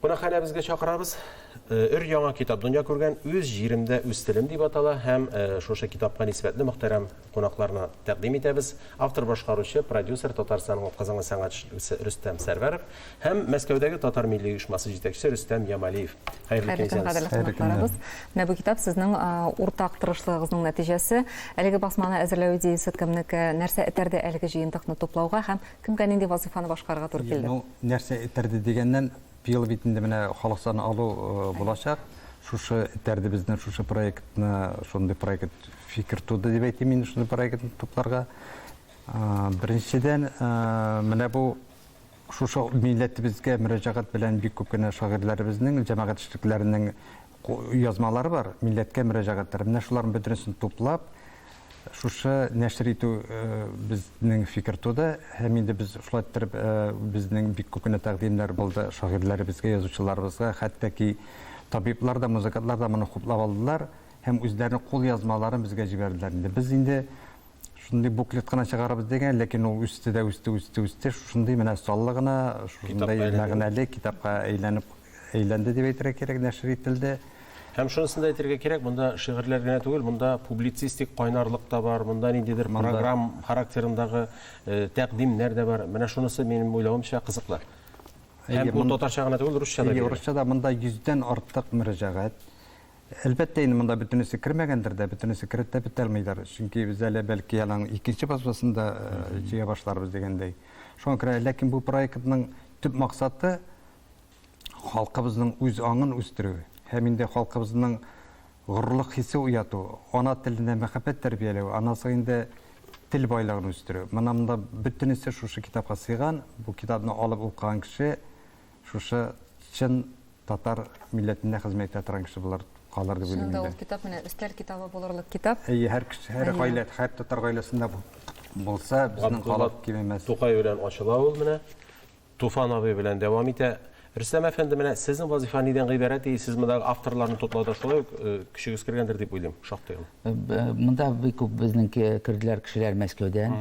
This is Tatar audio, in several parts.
Кунакханә безгә чакырабыз. Өр яңа китап дөнья күргән үз җиремдә үз телем дип атала һәм шушы китапка нисбәтле мөхтәрәм кунакларны тәкъдим итәбез. Автор башкаручы, продюсер Татарстанның Казан сәнгатьчесе Рөстәм Сәрвәров һәм Мәскәүдәге Татар милли оешмасы җитәкчесе Рөстәм Ямалиев. Хәерле көн. Менә бу китап сезнең уртак тырышлыгыгызның нәтиҗәсе. Әлеге басманы әзерләү идеясе кемнеке, нәрсә этәрде әлеге җыентыкны туплауга һәм кемгә нинди вазифаны башкарырга туры килде? Ну, нәрсә этәрде дигәннән быел битендә менә халык саны алу булачак. Шушы этәрде безнең шушы проектны, шундый проект фикер туды дип әйтим мин шундый проектны тупларга. Беренчедән, менә бу шушы милләтебезгә мөрәҗәгать белән бик күп кенә шагыйрьләребезнең, җәмәгать эшлекләренең язмалары бар, милләткә мөрәҗәгатьләр. Менә шуларның бөтенесен туплап, шушы нәшр итү безнең фикер туды. Һәм инде без шулай итеп безнең бик күп кенә тәкъдимнәр булды шагыйрьләребезгә, язучыларыбызга, хәтта табиблар да, музыкантлар да моны хуплап алдылар һәм үзләренең кул язмаларын безгә җибәрделәр. Без инде шундый буклет кына чыгарабыз дигән, ләкин ул үсте. Шундый менә саллы гына, шундый мәгънәле китапка әйләнде дип әйтергә кирәк, нәшр ителде. Һәм шунысын да әйтергә кирәк, монда шигырьләр генә түгел, монда публицистик кайнарлык та бар, монда ниндидер программ характерындагы тәкъдимнәр дә бар. Менә шунысы минем уйлавымча кызыклы. Һәм бу татарча гына түгел, русча да. Русча да монда 100дән артык мөрәҗәгать. Әлбәттә, инде монда бөтенесе кертмәгәндер дә, бөтенесе кертә бетәлмәйдер. Чөнки без әле бәлки яның икенче басмасында җыя башларбыз дигәндәй. Шуңа күрә, ләкин бу проектның төп максаты халкыбызның үз аңын үстерү. Һәм инде халкыбызның горурлык хисе уяту, ана теленә мәхәббәт тәрбияләү, анасы инде тел байлыгын үстерү. Монда бөтенесе шушы китапка сыйган. Бу китапны алып укыган кеше шушы чын татар милләтенә хезмәт итә торган кеше булар калыр дип уйлыйм. Шунда ул китап менә өстәл китабы булырлык китап. Һәр кеше, һәр гаилә, һәр татар гаиләсендә булса, безнең халык кимәмәс. Тукай белән ачыла ул менә. Туфан абый белән дәвам итә. Рөстәм әфәнде, менә сезнең вазифа нидән гыйбарәт? Сез монда авторларны туплауда шулай кешегез кергәндер дип уйлыйм, шактый. Монда бик күп безнең керделәр кешеләр Мәскәүдән.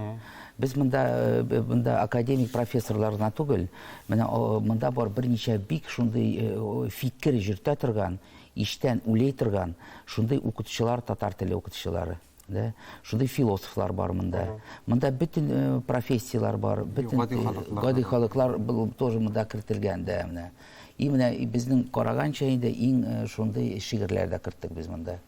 Без монда академик профессорлар гына түгел, менә монда бар берничә бик шундый фикер йөртә торган, иштән уйлый торган, шундый укытучылар, татар теле укытучылары. Шундый философлар бар монда. Монда бөтен профессиялар бар, бөтен гади халыклар тоже монда кертелгән дә менә. И менә безнең караганча инде иң шундый шигырьләр дә керттек без монда.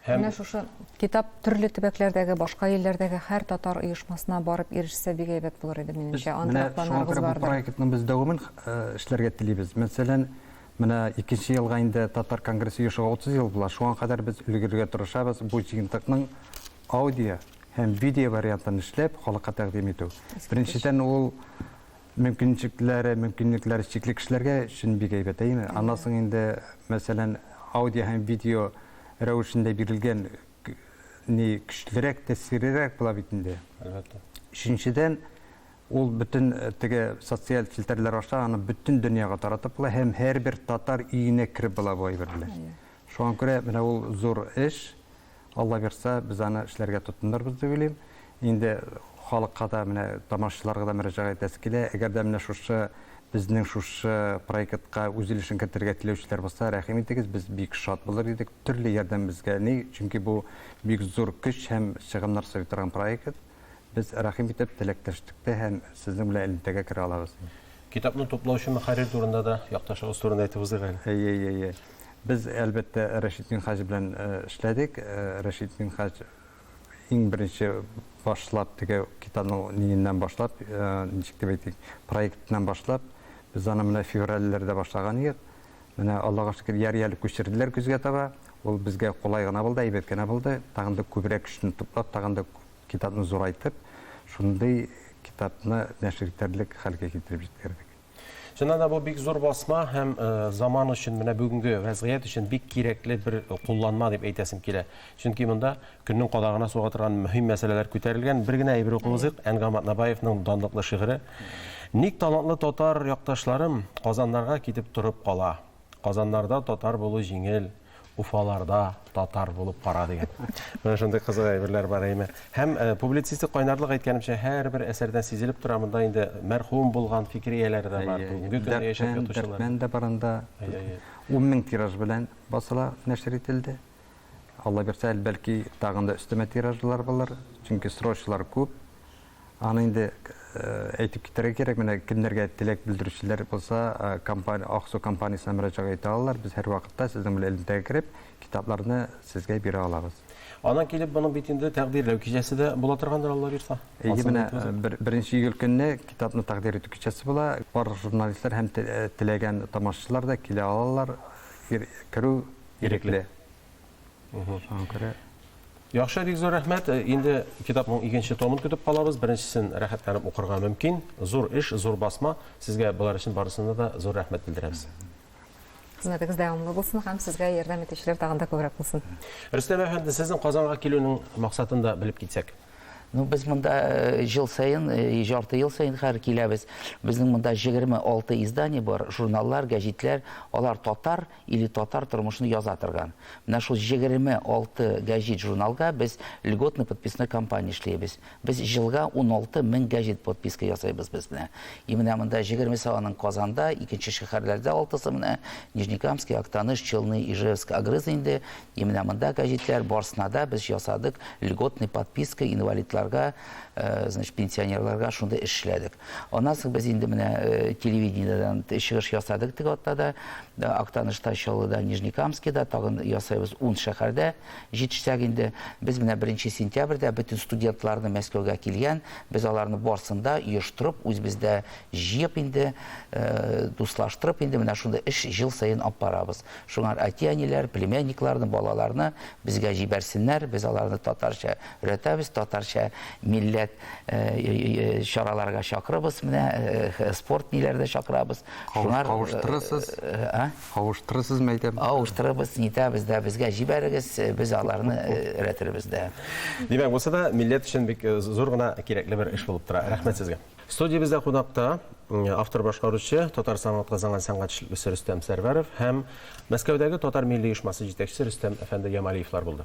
Менә шушы китап төрле төбәкләрдәге, башка илләрдәге һәр татар оешмасына барып ирешсә бик әйбәт булыр иде минемчә. Антрапланарыбыз бар. Бу проектның без дәвамын эшләргә телибез. Мәсәлән, менә 2нче елга инде татар конгрессы яшәгә 30 ел була. Шуңа кадәр без өлгергә тырышабыз. Бу җыентыкның аудио һәм видео вариантын эшләп халыкка тәкъдим итү. Беренчедән ул мөмкинлекләре чикле кешеләргә өчен бик әйбәт. Анасын инде мәсәлән аудио һәм видео рәвешендә бирелгән ни көчлерәк, тәэсирлерәк була бит инде. Әлбәттә. Өченчедән ул бөтен теге социаль фильтрлар аша аны бөтен дөньяга таратып була һәм һәрбер татар өенә кирип була бу әйберләр. Шуңа күрә менә ул зур эш. Алла бирсә, без аны эшләргә тотынырбыз дип уйлыйм. Инде халыкка да менә тамашачыларга да мөрәҗәгать итәсе килә. Әгәр дә менә шушы безнең шушы проектка үз өлешен кертергә теләүчеләр булса, рәхим итегез, без бик шат булыр идек. Төрле ярдәм безгә ни, чөнки бу бик зур көч һәм чыгымнар сый торган проект. Без рәхим итеп теләктәшлектә һәм сезнең белән элемтәгә керә алабыз. Китапны туплаучы мөхәррир турында да, якташыгыз турында әйтеп узыйк. Без әлбәттә Рәшит Минхаҗ белән эшләдек. Рәшит Минхаҗ иң беренче башлап теге китапның ниннән башлап, ничек дип әйтик, проектыннан башлап, без аны менә февральләрдә башлаган идек. Менә Аллага шөкер, ярый-ярый күчерделәр күзгә таба. Ул безгә кулай гына булды, әйбәт генә булды. Тагын да күбрәк көчне туплап, тагын да китапны зурайтып, шундый китапны нәшр итәрлек хәлгә китереп җиткердек. Чыннан да бу бик зур басма һәм заман өчен, менә бүгенге вазгыять өчен бик кирәкле бер кулланма дип әйтәсем килә. Чөнки монда көннең кадагына суга торган мөһим мәсьәләләр күтәрелгән. Бер генә әйбер укыгызык, Әнгам Атнабаевның данлыклы шигыре. Ник талантлы татар якташларым Казаннарга китеп торып кала? Казаннарда татар булу җиңел. Уфаларда татар булып кара дигән. Менә шундый кызык әйберләр бар әйме. Һәм публицистик кайнарлык әйткәнемчә, һәрбер әсәрдән сизелеп тора, монда инде мәрхүм булган фикрияләре дә бар. Бүгенге көндә яшәп ятучылар. Мен дә барында 10 мең тираж белән басыла нәшр ителде. Алла берсә, бәлки тагында өстәмә тиражлар булыр, чөнки срочлар күп. Аны инде әйтеп китәргә кирәк, менә кемнәргә теләк белдерүчеләр булса, компания Аксу компаниясына мөрәҗәгать итә алалар. Без һәр вакытта сезнең белән элемтәгә кирип, китапларны сезгә бирә алабыз. Анан килеп моның бит инде тәкъдирләү кичәсе дә була торгандыр, Алла бирсә. Менә беренче июль көнне китапны тәкъдир итү кичәсе була. Бар журналистлар һәм теләгән тамашачылар да килә алалар. Керү ирекле. Яхшы, бик зур рәхмәт. Инде китапның икенче томын көтеп калабыз. Беренчесен рәхәтләнеп укырга мөмкин. Зур эш, зур басма. Сезгә булар өчен барысына да зур рәхмәт белдерәбез. Хезмәтегез дәвамлы булсын һәм сезгә ярдәм итүчеләр тагын да күбрәк булсын. Рөстәм әфәнде, сезнең Казанга килүнең максатын да белеп китсәк. Ну, без монда жыл сайын, жарты ел сайын һәр киләбез. Безнең монда 26 издание бар, журналлар, гәҗитләр, алар татар или татар тормышын яза торган. Менә шул 26 гәҗит журналга без льготный подписной кампания эшләйбез. Без җылга 16 мең гәҗит подписка ясайбыз без менә. И менә монда 20 санын Казанда, икенче шәһәрләрдә 6-сы менә Нижнекамский, Актаныш, Челны, Ижевск, Агрыз инде. И менә монда гәҗитләр барсына да без ясадык льготный подписка инвалидлар значит, пенсионерларга шунда эшләдек. Аннан соң без инде менә телевидениедән чыгыш ясадык теге атта да, Актанышта, Чаллыда, Нижнекамскида, тагын ясайбыз 10 шәһәрдә җитешсәк инде. Без менә 1 сентябрьдә бөтен студентларны Мәскәүгә килгән, без аларны барсында оештырып, үзебездә җыеп инде, дуслаштырып инде менә шунда эш ел сайын алып барабыз. Шуңар әти-әниләр, племянникларны, балаларны безгә җибәрсеннәр, без аларны татарча өйрәтәбез, татарча милләт чараларга чакырабыз, менә спорт ниләрдә чакырабыз. Шуңар Кавыштырасыз мәйтәм. Кавыштырабыз, нитәбез дә, безгә җибәрегез, без аларны өйрәтербез дә. Димәк, булса да милләт өчен бик зур гына кирәкле бер эш булып тора. Рәхмәт сезгә. Студиябездә кунакта автор башкаручы, Татар сәнгать казанган сәнгатьче Рөстәм Сәрвәров һәм Мәскәүдәге Татар милли оешмасы җитәкчесе Рөстәм әфәнде Ямалиевлар булды.